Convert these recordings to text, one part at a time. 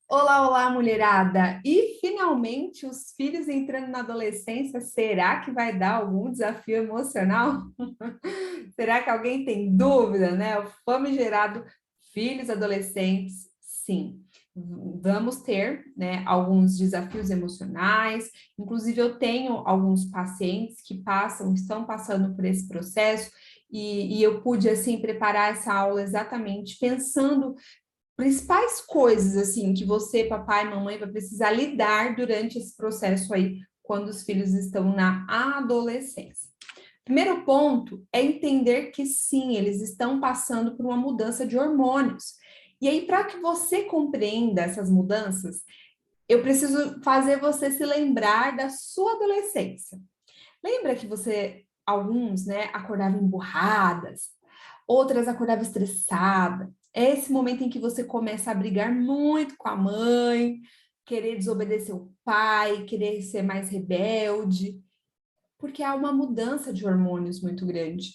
Olá, olá, mulherada! E finalmente os filhos entrando na adolescência, será que vai dar algum desafio emocional? Será que alguém tem dúvida, né? O famigerado filhos adolescentes, sim. Vamos ter, né, alguns desafios emocionais. Inclusive, eu tenho alguns pacientes que estão passando por esse processo, e eu pude, assim, preparar essa aula exatamente pensando principais coisas assim que você, papai, mamãe, vai precisar lidar durante esse processo aí, quando os filhos estão na adolescência. Primeiro ponto é entender que sim, eles estão passando por uma mudança de hormônios. E aí, para que você compreenda essas mudanças, eu preciso fazer você se lembrar da sua adolescência. Lembra que alguns, né, acordavam emburradas, outras acordavam estressadas. É esse momento em que você começa a brigar muito com a mãe, querer desobedecer o pai, querer ser mais rebelde, porque há uma mudança de hormônios muito grande.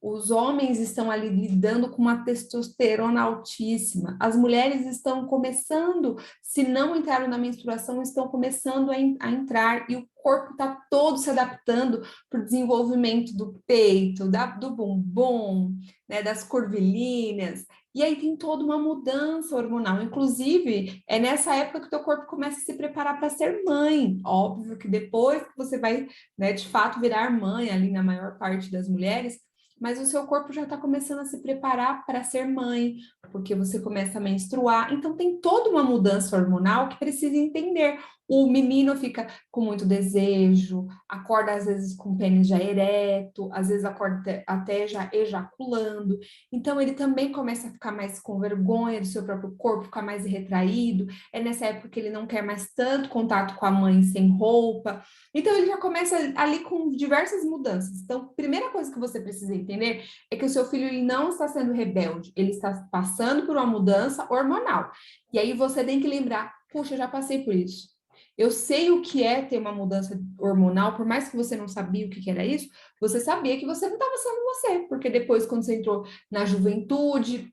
Os homens estão ali lidando com uma testosterona altíssima. As mulheres estão começando, se não entraram na menstruação, estão começando a entrar, e o corpo está todo se adaptando para o desenvolvimento do peito, do bumbum, né, das curvilíneas. E aí tem toda uma mudança hormonal. Inclusive, é nessa época que o teu corpo começa a se preparar para ser mãe. Óbvio que depois que você vai, né, de fato virar mãe, ali na maior parte das mulheres, mas o seu corpo já está começando a se preparar para ser mãe, porque você começa a menstruar. Então, tem toda uma mudança hormonal que precisa entender. O menino fica com muito desejo, acorda às vezes com o pênis já ereto, às vezes acorda até já ejaculando. Então, ele também começa a ficar mais com vergonha do seu próprio corpo, ficar mais retraído. É nessa época que ele não quer mais tanto contato com a mãe sem roupa. Então, ele já começa ali com diversas mudanças. Então, primeira coisa que você precisa entender é que o seu filho ele não está sendo rebelde, ele está passando por uma mudança hormonal. E aí você tem que lembrar, puxa, eu já passei por isso. Eu sei o que é ter uma mudança hormonal, por mais que você não sabia o que era isso, você sabia que você não estava sendo você, porque depois, quando você entrou na juventude,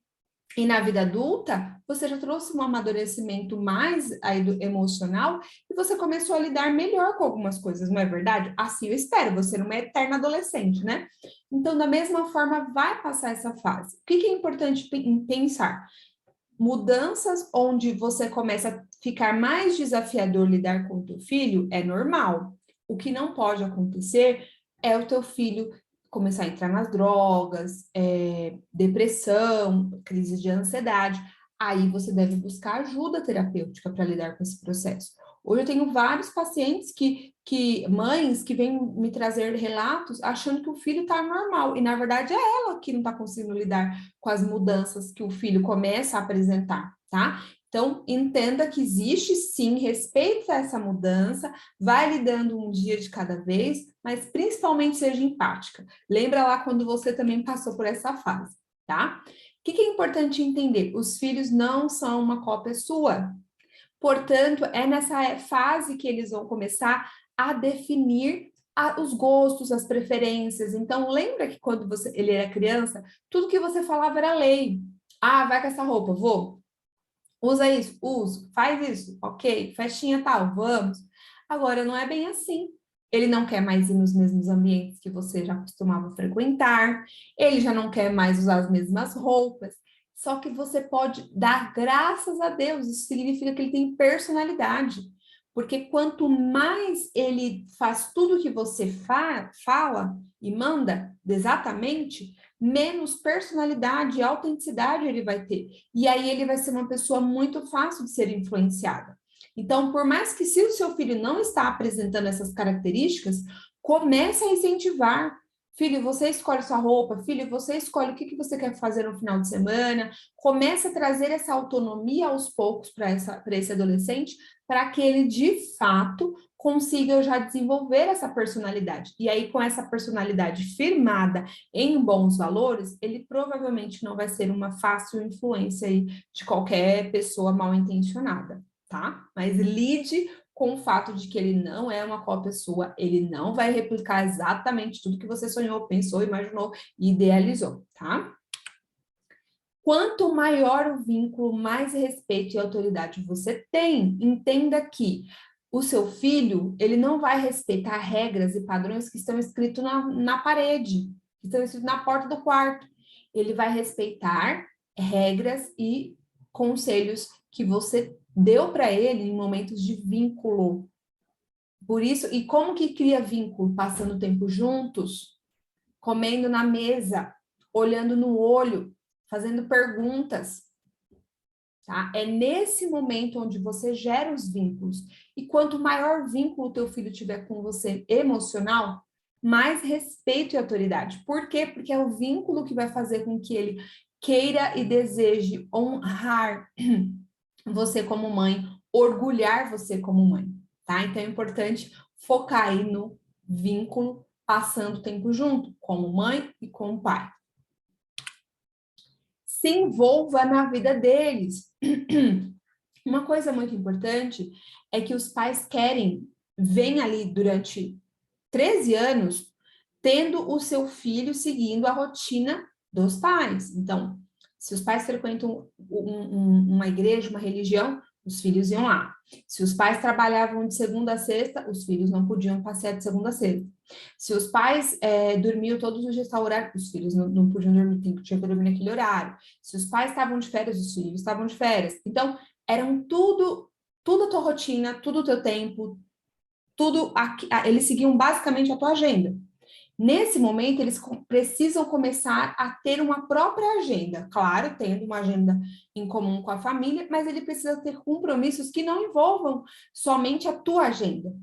e na vida adulta, você já trouxe um amadurecimento mais aí emocional e você começou a lidar melhor com algumas coisas, não é verdade? Assim eu espero, você não é eterna adolescente, né? Então, da mesma forma, vai passar essa fase. O que é importante pensar? Mudanças onde você começa a ficar mais desafiador lidar com o teu filho é normal. O que não pode acontecer é o teu filho começar a entrar nas drogas, depressão, crise de ansiedade. Aí você deve buscar ajuda terapêutica para lidar com esse processo. Hoje eu tenho vários pacientes mães que vêm me trazer relatos achando que o filho está normal, e na verdade é ela que não está conseguindo lidar com as mudanças que o filho começa a apresentar, tá? Então, entenda que existe sim, respeita essa mudança, vai lidando um dia de cada vez, mas principalmente seja empática. Lembra lá quando você também passou por essa fase, tá? O que é importante entender? Os filhos não são uma cópia sua. Portanto, é nessa fase que eles vão começar a definir os gostos, as preferências. Então, lembra que quando ele era criança, tudo que você falava era lei. Ah, vai com essa roupa, vou. Usa isso, uso. Faz isso, ok. Festinha tal, vamos. Agora, não é bem assim. Ele não quer mais ir nos mesmos ambientes que você já costumava frequentar, ele já não quer mais usar as mesmas roupas. Só que você pode dar graças a Deus, isso significa que ele tem personalidade. Porque quanto mais ele faz tudo que você fala e manda exatamente, menos personalidade e autenticidade ele vai ter. E aí ele vai ser uma pessoa muito fácil de ser influenciada. Então, por mais que se o seu filho não está apresentando essas características, comece a incentivar. Filho, você escolhe sua roupa. Filho, você escolhe o que você quer fazer no final de semana. Comece a trazer essa autonomia aos poucos para esse adolescente, para que ele, de fato, consiga já desenvolver essa personalidade. E aí, com essa personalidade firmada em bons valores, ele provavelmente não vai ser uma fácil influência aí de qualquer pessoa mal intencionada, tá? Mas lide com o fato de que ele não é uma cópia sua, ele não vai replicar exatamente tudo que você sonhou, pensou, imaginou e idealizou, tá? Quanto maior o vínculo, mais respeito e autoridade você tem. Entenda que o seu filho, ele não vai respeitar regras e padrões que estão escritos na parede, que estão escritos na porta do quarto. Ele vai respeitar regras e conselhos que você deu para ele em momentos de vínculo. Por isso, e como que cria vínculo? Passando tempo juntos, comendo na mesa, olhando no olho, fazendo perguntas, tá? É nesse momento onde você gera os vínculos. E quanto maior vínculo o teu filho tiver com você emocional, mais respeito e autoridade. Por quê? Porque é o vínculo que vai fazer com que ele queira e deseje honrar você como mãe, orgulhar você como mãe, tá? Então é importante focar aí no vínculo, passando tempo junto, como mãe e como pai. Se envolva na vida deles. Uma coisa muito importante é que os pais vêm ali durante 13 anos, tendo o seu filho seguindo a rotina dos pais. Então, se os pais frequentam uma igreja, uma religião, os filhos iam lá. Se os pais trabalhavam de segunda a sexta, os filhos não podiam passear de segunda a sexta. Se os pais dormiam todos os dias tal horário, os filhos não podiam dormir, tinha que dormir naquele horário. Se os pais estavam de férias, os filhos estavam de férias. Então, eram tudo a tua rotina, tudo o teu tempo, eles seguiam basicamente a tua agenda. Nesse momento, eles precisam começar a ter uma própria agenda, claro, tendo uma agenda em comum com a família, mas ele precisa ter compromissos que não envolvam somente a tua agenda.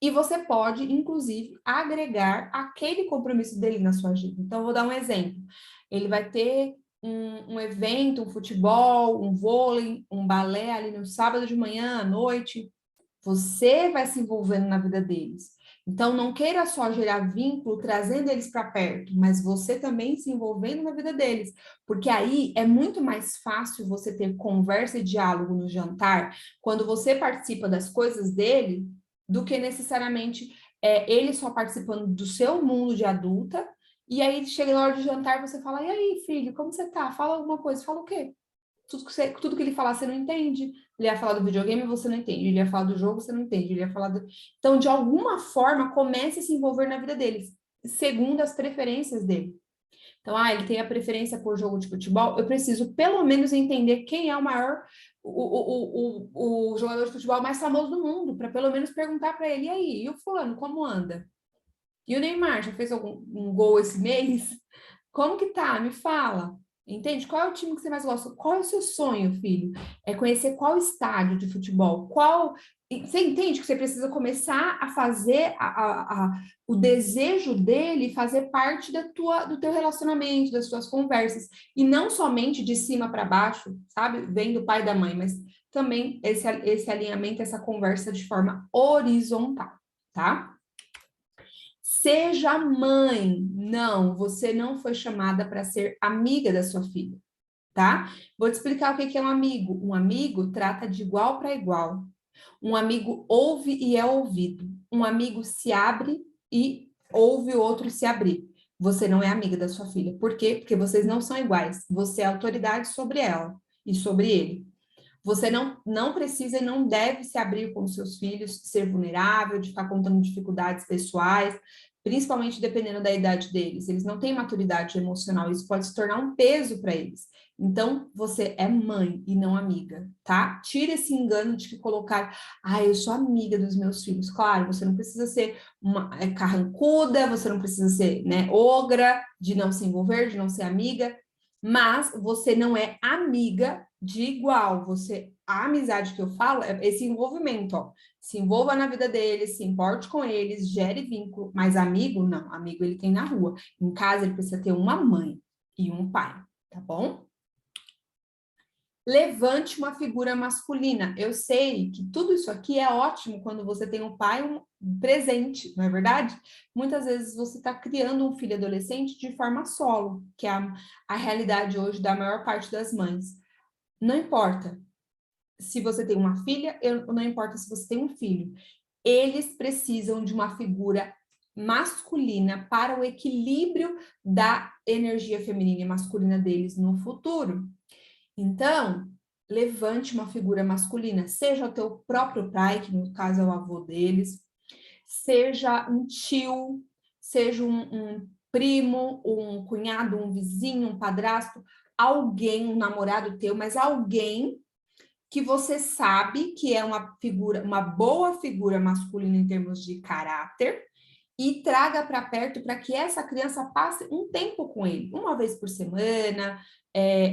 E você pode, inclusive, agregar aquele compromisso dele na sua agenda. Então, eu vou dar um exemplo. Ele vai ter um evento, um futebol, um vôlei, um balé ali no sábado de manhã, à noite. Você vai se envolvendo na vida deles. Então, não queira só gerar vínculo trazendo eles para perto, mas você também se envolvendo na vida deles. Porque aí é muito mais fácil você ter conversa e diálogo no jantar quando você participa das coisas dele do que necessariamente ele só participando do seu mundo de adulta. E aí chega na hora de jantar você fala: e aí, filho, como você tá? Fala alguma coisa. Fala o quê? Tudo que ele falar, você não entende. Ele ia falar do videogame, você não entende. Ele ia falar do jogo, você não entende. Ele ia falar do... Então, de alguma forma, comece a se envolver na vida deles, segundo as preferências dele. Então, ele tem a preferência por jogo de futebol, eu preciso pelo menos entender quem é o maior, o jogador de futebol mais famoso do mundo, para pelo menos perguntar para ele: e aí, e o fulano, como anda? E o Neymar, já fez um gol esse mês? Como que tá? Me fala. Entende? Qual é o time que você mais gosta? Qual é o seu sonho, filho? É conhecer qual estádio de futebol? Você entende que você precisa começar a fazer o desejo dele fazer parte do teu relacionamento, das suas conversas. E não somente de cima para baixo, sabe? Vem do pai e da mãe, mas também esse alinhamento, essa conversa de forma horizontal, tá? Seja mãe. Não, você não foi chamada para ser amiga da sua filha, tá? Vou te explicar o que é um amigo. Um amigo trata de igual para igual. Um amigo ouve e é ouvido. Um amigo se abre e ouve o outro se abrir. Você não é amiga da sua filha. Por quê? Porque vocês não são iguais. Você é autoridade sobre ela e sobre ele. Você não precisa e não deve se abrir com seus filhos, ser vulnerável, de ficar contando dificuldades pessoais, principalmente dependendo da idade deles. Eles não têm maturidade emocional, isso pode se tornar um peso para eles. Então, você é mãe e não amiga, tá? Tira esse engano de que colocar: eu sou amiga dos meus filhos. Claro, você não precisa ser uma carrancuda, você não precisa ser, né, ogra, de não se envolver, de não ser amiga, mas você não é amiga de igual. A amizade que eu falo é esse envolvimento, ó. Se envolva na vida deles, se importe com eles, gere vínculo, mas amigo, não. Amigo ele tem na rua. Em casa ele precisa ter uma mãe e um pai, tá bom? Levante uma figura masculina. Eu sei que tudo isso aqui é ótimo quando você tem um pai presente, não é verdade? Muitas vezes você está criando um filho adolescente de forma solo, que é a realidade hoje da maior parte das mães. Não importa se você tem uma filha, não importa se você tem um filho. Eles precisam de uma figura masculina para o equilíbrio da energia feminina e masculina deles no futuro. Então, levante uma figura masculina, seja o teu próprio pai, que no caso é o avô deles, seja um tio, seja um primo, um cunhado, um vizinho, um padrasto, alguém, um namorado teu, mas alguém que você sabe que é uma figura, uma boa figura masculina em termos de caráter, e traga para perto para que essa criança passe um tempo com ele, uma vez por semana,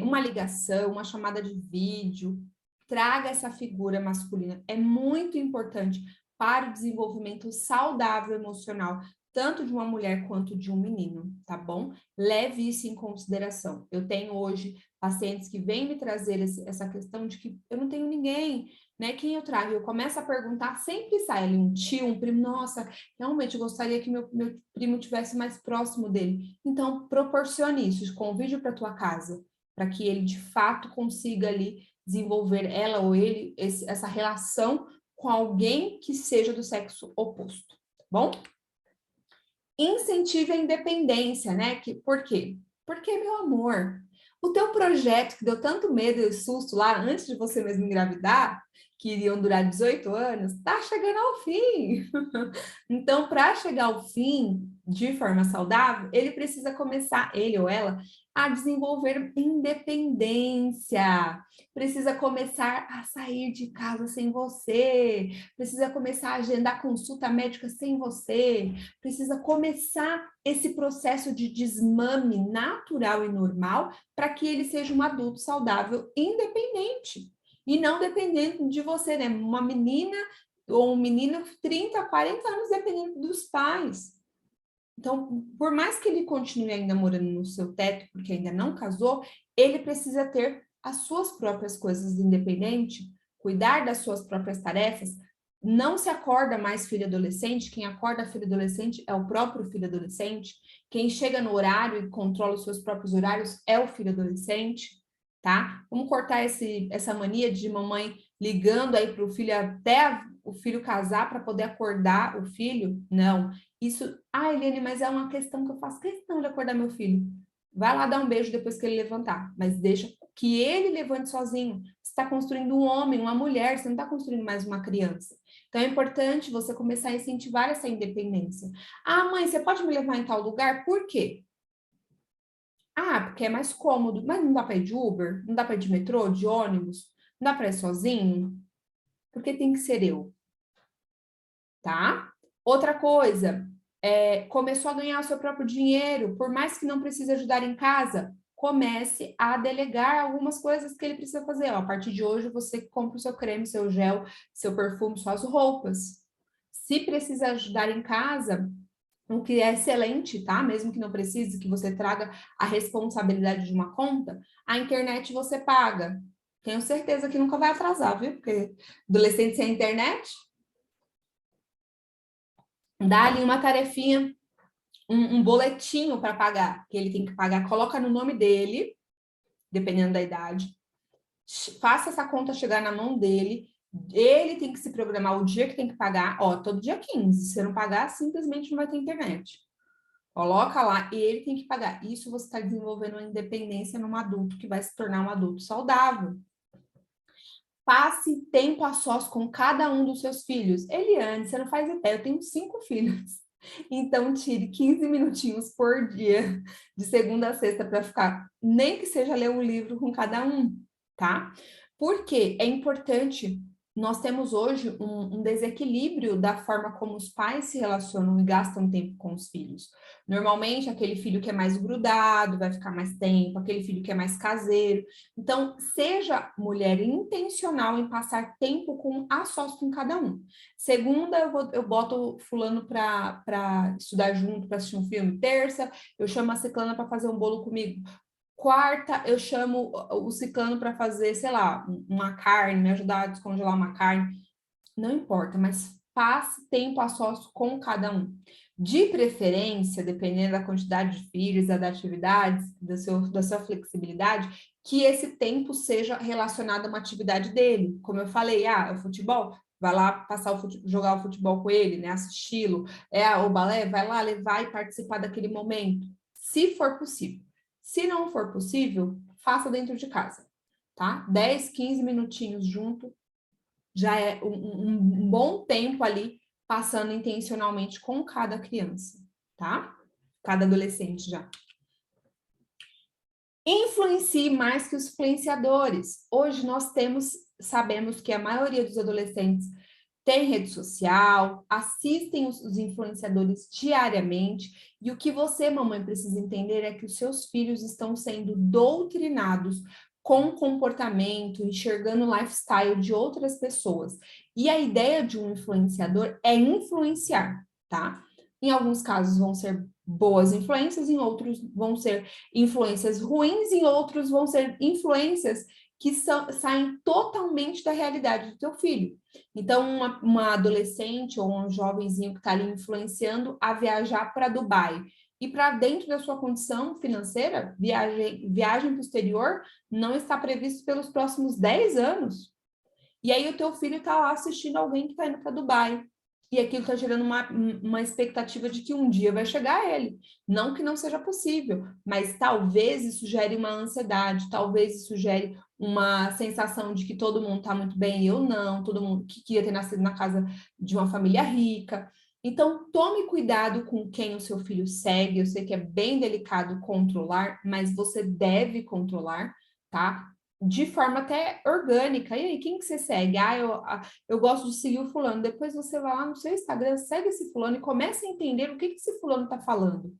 uma ligação, uma chamada de vídeo. Traga essa figura masculina. É muito importante para o desenvolvimento saudável emocional, tanto de uma mulher quanto de um menino, tá bom? Leve isso em consideração. Eu tenho hoje pacientes que vêm me trazer essa questão de que eu não tenho ninguém, né? Quem eu trago? Eu começo a perguntar, sempre sai ali um tio, um primo, nossa, realmente gostaria que meu primo tivesse mais próximo dele. Então, proporcione isso, convide para tua casa, para que ele de fato consiga ali desenvolver ela ou ele essa relação com alguém que seja do sexo oposto, tá bom? Incentive a independência, né? Por quê? Porque, meu amor, o teu projeto que deu tanto medo e susto lá antes de você mesmo engravidar, que iriam durar 18 anos, tá chegando ao fim. Então, para chegar ao fim de forma saudável, ele precisa começar, ele ou ela, a desenvolver independência. Precisa começar a sair de casa sem você, precisa começar a agendar consulta médica sem você, precisa começar esse processo de desmame natural e normal para que ele seja um adulto saudável, independente. E não dependendo de você, né? Uma menina ou um menino 30, 40 anos dependendo dos pais. Então, por mais que ele continue ainda morando no seu teto, porque ainda não casou, ele precisa ter as suas próprias coisas independente, cuidar das suas próprias tarefas. Não se acorda mais filho adolescente, quem acorda filho adolescente é o próprio filho adolescente, quem chega no horário e controla os seus próprios horários é o filho adolescente, tá? Vamos cortar essa mania de mamãe ligando aí para o filho até o filho casar para poder acordar o filho? Não. Isso, Eliane, mas é uma questão que eu faço questão de acordar meu filho. Vai lá dar um beijo depois que ele levantar, mas deixa que ele levante sozinho. Você está construindo um homem, uma mulher, você não está construindo mais uma criança. Então é importante você começar a incentivar essa independência. Ah, mãe, você pode me levar em tal lugar? Por quê? Ah, porque é mais cômodo. Mas não dá para ir de Uber? Não dá para ir de metrô, de ônibus? Não dá para ir sozinho? Porque tem que ser eu, tá? Outra coisa, começou a ganhar o seu próprio dinheiro, por mais que não precise ajudar em casa, comece a delegar algumas coisas que ele precisa fazer. Ó, a partir de hoje, você compra o seu creme, seu gel, seu perfume, suas roupas. Se precisa ajudar em casa, o que é excelente, tá? Mesmo que não precise, que você traga a responsabilidade de uma conta, a internet você paga. Tenho certeza que nunca vai atrasar, viu? Porque adolescente sem internet, dá ali uma tarefinha, um boletinho para pagar, que ele tem que pagar, coloca no nome dele, dependendo da idade, faça essa conta chegar na mão dele, ele tem que se programar o dia que tem que pagar, ó, todo dia 15, se você não pagar, simplesmente não vai ter internet. Coloca lá e ele tem que pagar. Isso você está desenvolvendo uma independência num adulto que vai se tornar um adulto saudável. Passe tempo a sós com cada um dos seus filhos. Eliane, você não faz ideia, eu tenho 5 filhos. Então, tire 15 minutinhos por dia, de segunda a sexta, para ficar, nem que seja ler um livro com cada um, tá? Porque é importante, nós temos hoje um desequilíbrio da forma como os pais se relacionam e gastam tempo com os filhos. Normalmente, aquele filho que é mais grudado vai ficar mais tempo, aquele filho que é mais caseiro. Então, seja mulher intencional em passar tempo a sós com cada um. Segunda, eu boto fulano para estudar junto, para assistir um filme. Terça, eu chamo a ciclana para fazer um bolo comigo. Quarta, eu chamo o ciclano para fazer, sei lá, uma carne, me ajudar a descongelar uma carne. Não importa, mas passe tempo a sós com cada um. De preferência, dependendo da quantidade de filhos, das atividades, da sua flexibilidade, que esse tempo seja relacionado a uma atividade dele. Como eu falei, é o futebol, vai lá jogar o futebol com ele, né? Assisti-lo. O balé, vai lá levar e participar daquele momento, se for possível. Se não for possível, faça dentro de casa. tá? 10, 15 minutinhos junto já é um bom tempo ali passando intencionalmente com cada criança, tá? Cada adolescente já. Influencie mais que os influenciadores. Hoje nós sabemos que a maioria dos adolescentes tem rede social, assistem os influenciadores diariamente, e o que você, mamãe, precisa entender é que os seus filhos estão sendo doutrinados com comportamento, enxergando o lifestyle de outras pessoas. E a ideia de um influenciador é influenciar, tá? Em alguns casos vão ser boas influências, em outros vão ser influências ruins, em outros vão ser influências que saem totalmente da realidade do teu filho. Então, uma adolescente ou um jovenzinho que está ali influenciando a viajar para Dubai. E para dentro da sua condição financeira, viagem para o exterior não está previsto pelos próximos 10 anos. E aí o teu filho está lá assistindo alguém que está indo para Dubai. E aquilo está gerando uma expectativa de que um dia vai chegar a ele. Não que não seja possível, mas talvez isso gere uma ansiedade, talvez isso gere uma sensação de que todo mundo está muito bem e eu não, todo mundo que queria ter nascido na casa de uma família rica. Então, tome cuidado com quem o seu filho segue. Eu sei que é bem delicado controlar, mas você deve controlar, tá? De forma até orgânica. E aí, quem que você segue? Eu gosto de seguir o fulano. Depois você vai lá no seu Instagram, segue esse fulano e começa a entender o que esse fulano está falando,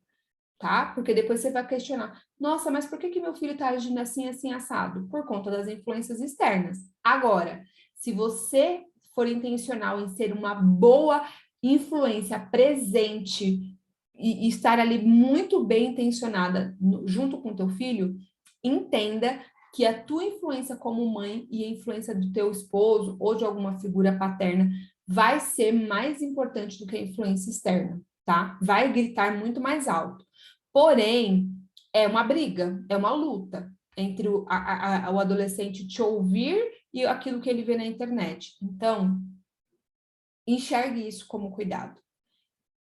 tá? Porque depois você vai questionar. Nossa, mas por que meu filho está agindo assim, assim, assado? Por conta das influências externas. Agora, se você for intencional em ser uma boa influência presente e estar ali muito bem intencionada junto com teu filho, entenda que a tua influência como mãe e a influência do teu esposo ou de alguma figura paterna vai ser mais importante do que a influência externa, tá? Vai gritar muito mais alto. Porém, é uma briga, é uma luta entre o adolescente te ouvir e aquilo que ele vê na internet. Então, enxergue isso como cuidado.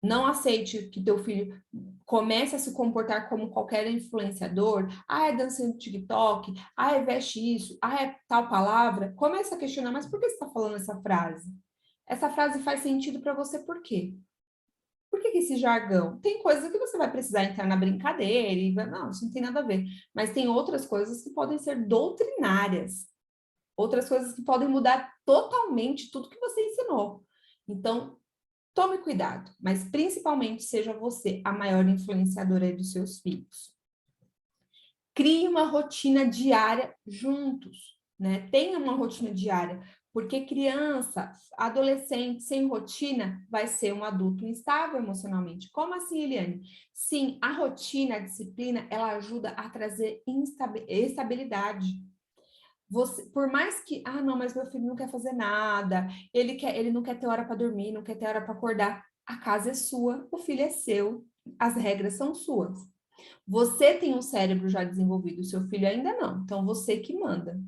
Não aceite que teu filho comece a se comportar como qualquer influenciador. Ah, é dança no TikTok. Ah, é veste isso. Ah, é tal palavra. Comece a questionar, mas por que você está falando essa frase? Essa frase faz sentido para você por quê? Por que esse jargão? Tem coisas que você vai precisar entrar na brincadeira e vai, não, isso não tem nada a ver. Mas tem outras coisas que podem ser doutrinárias. Outras coisas que podem mudar totalmente tudo que você ensinou. Então, tome cuidado, mas principalmente seja você a maior influenciadora dos seus filhos. Crie uma rotina diária juntos, né? Tenha uma rotina diária, porque criança, adolescente sem rotina vai ser um adulto instável emocionalmente. Como assim, Eliane? Sim, a rotina, a disciplina, ela ajuda a trazer estabilidade. Você, por mais que, não, mas meu filho não quer fazer nada, ele não quer ter hora para dormir, não quer ter hora para acordar. A casa é sua, o filho é seu, as regras são suas. Você tem um cérebro já desenvolvido, o seu filho ainda não. Então, você que manda.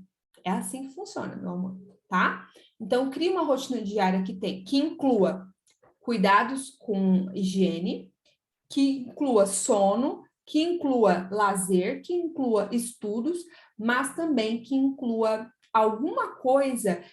É assim que funciona, meu amor, tá? Então, crie uma rotina diária que inclua cuidados com higiene, que inclua sono, que inclua lazer, que inclua estudos, mas também que inclua alguma coisa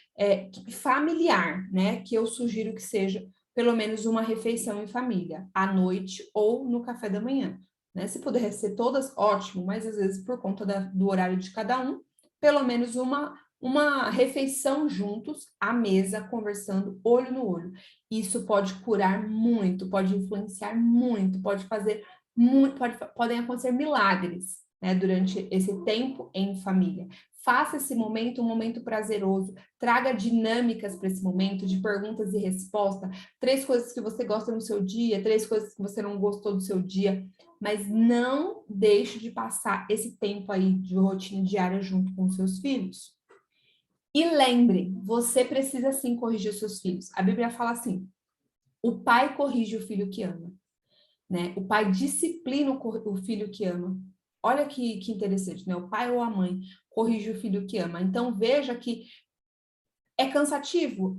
familiar, né? Que eu sugiro que seja pelo menos uma refeição em família, à noite ou no café da manhã. Né? Se puder ser todas, ótimo, mas às vezes por conta do horário de cada um, pelo menos uma refeição juntos, à mesa, conversando olho no olho. Isso pode curar muito, pode influenciar muito, pode fazer muito, podem acontecer milagres, né, durante esse tempo em família. Faça esse momento um momento prazeroso, traga dinâmicas para esse momento de perguntas e respostas, 3 coisas que você gosta no seu dia, 3 coisas que você não gostou do seu dia, mas não deixe de passar esse tempo aí de rotina diária junto com os seus filhos. E lembre, você precisa sim corrigir os seus filhos. A Bíblia fala assim: o pai corrige o filho que ama, né? O pai disciplina o filho que ama. Olha que interessante, né? O pai ou a mãe corrige o filho que ama. Então veja que é cansativo,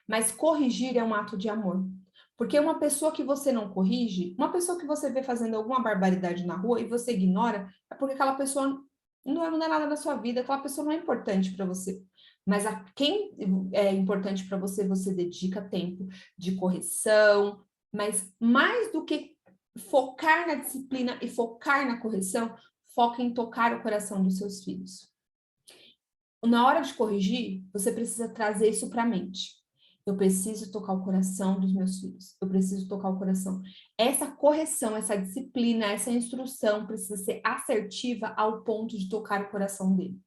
mas corrigir é um ato de amor. Porque uma pessoa que você não corrige, uma pessoa que você vê fazendo alguma barbaridade na rua e você ignora, é porque aquela pessoa não vai mudar nada na sua vida, aquela pessoa não é importante para você. Mas a quem é importante para você, você dedica tempo de correção, mas mais do que focar na disciplina e focar na correção, foca em tocar o coração dos seus filhos. Na hora de corrigir, você precisa trazer isso para a mente. Eu preciso tocar o coração dos meus filhos. Eu preciso tocar o coração. Essa correção, essa disciplina, essa instrução precisa ser assertiva ao ponto de tocar o coração dele.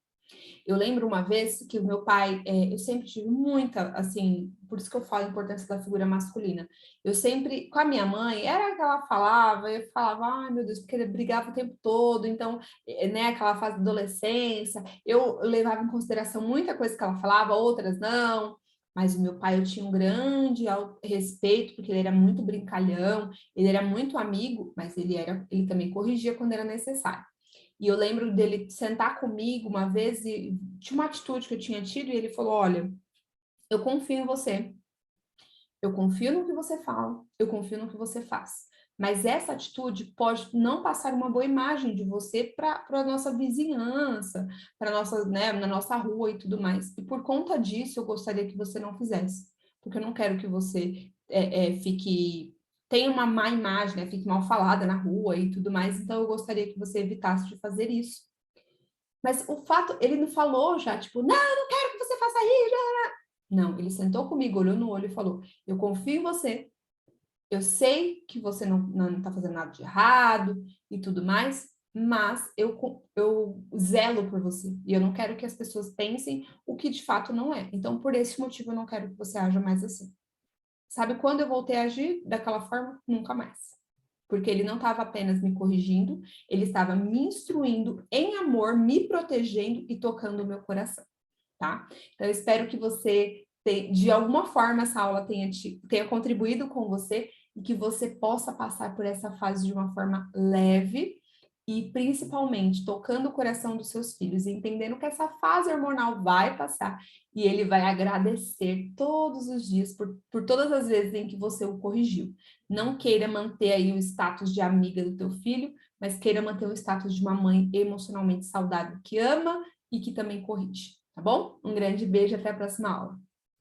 Eu lembro uma vez que o meu pai, eu sempre tive muita, assim, por isso que eu falo a importância da figura masculina. Eu sempre, com a minha mãe, era que ela falava, eu falava, ai meu Deus, porque ele brigava o tempo todo, então, né, aquela fase da adolescência, eu levava em consideração muita coisa que ela falava, outras não. Mas o meu pai, eu tinha um grande respeito, porque ele era muito brincalhão, ele era muito amigo, mas ele também corrigia quando era necessário. E eu lembro dele sentar comigo uma vez e tinha uma atitude que eu tinha tido e ele falou: Olha, eu confio em você, eu confio no que você fala, eu confio no que você faz. Mas essa atitude pode não passar uma boa imagem de você para a nossa vizinhança, para nossa, né, na nossa rua e tudo mais. E por conta disso, eu gostaria que você não fizesse, porque eu não quero que você tenha uma má imagem, né, fique mal falada na rua e tudo mais. Então, eu gostaria que você evitasse de fazer isso. Mas o fato, ele não falou já, tipo, não, não quero que você faça isso. Não, ele sentou comigo, olhou no olho e falou: Eu confio em você, eu sei que você não tá fazendo nada de errado e tudo mais, mas eu zelo por você e eu não quero que as pessoas pensem o que de fato não é. Então, por esse motivo, eu não quero que você haja mais assim. Sabe quando eu voltei a agir daquela forma? Nunca mais. Porque ele não estava apenas me corrigindo, ele estava me instruindo em amor, me protegendo e tocando o meu coração, tá? Então, eu espero que você, de alguma forma, essa aula tenha contribuído com você e que você possa passar por essa fase de uma forma leve e, principalmente, tocando o coração dos seus filhos, entendendo que essa fase hormonal vai passar e ele vai agradecer todos os dias por todas as vezes em que você o corrigiu. Não queira manter aí o status de amiga do teu filho, mas queira manter o status de uma mãe emocionalmente saudável que ama e que também corrige, tá bom? Um grande beijo, até a próxima aula.